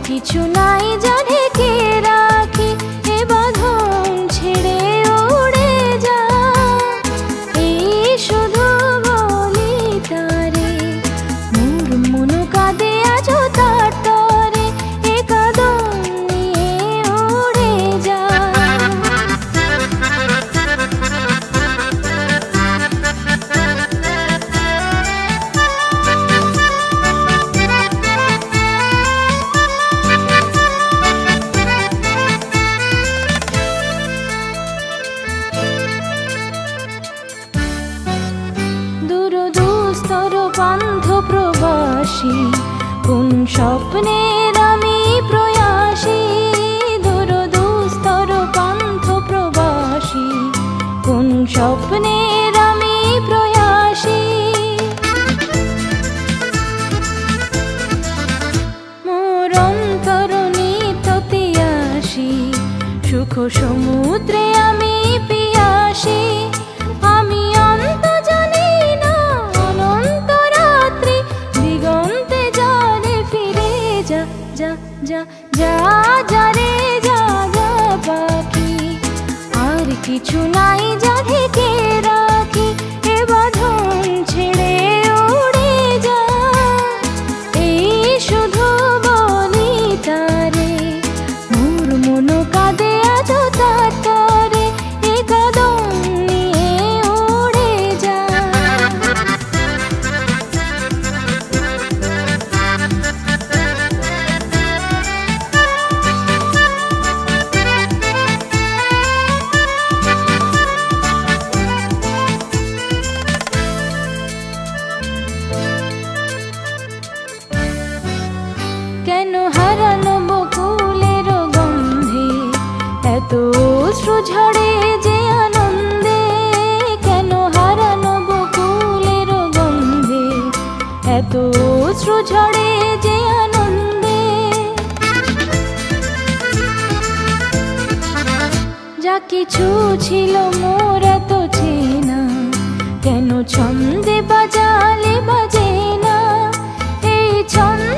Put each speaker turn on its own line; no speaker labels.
কিছু নাই যা ঢেকে রাখি, এ বাঁধন ছেড়ে উড়ে যা। এই শুধু বলি তারে, মোর মন কাঁদে আজ তার তরে, এ কাঁদন নিয়ে উড়ে যা। দূরদূস্তর পান্থ প্রবাসী, কোন স্বপ্নের আমি প্রয়াসী। দূরদূস্তর পান্থ প্রবাসী, কোন স্বপ্নের আমি প্রয়াসী। মোর অন্তর নিত তিয়াসী, সুখ সমুদ্রে আমি পিয়াসী। আমি অন্ত জানি না অনন্ত রাত্রি, দিগন্তে জলে ফিরে যা যা যা যা যা রে যা যা পাখি। আর কিছু নাই যা ঢেকে রাখি, এ বাঁধন ছেড়ে উড়ে যা। এই শুধু বলি তারে, মোর মন কাঁদে আজ তার তরে, এ কাঁদন নিয়ে উড়ে যা। কেন হারানো বকুলের গন্ধে এত অশ্রু ঝরে যে আনন্দে। কেন হারানো বকুলের গন্ধে এত অশ্রু ঝরে যে আনন্দে। যা কিছু ছিল মোর এত চেনা, কেন ছন্দে বাজালে বাজে না। এই ছন্দ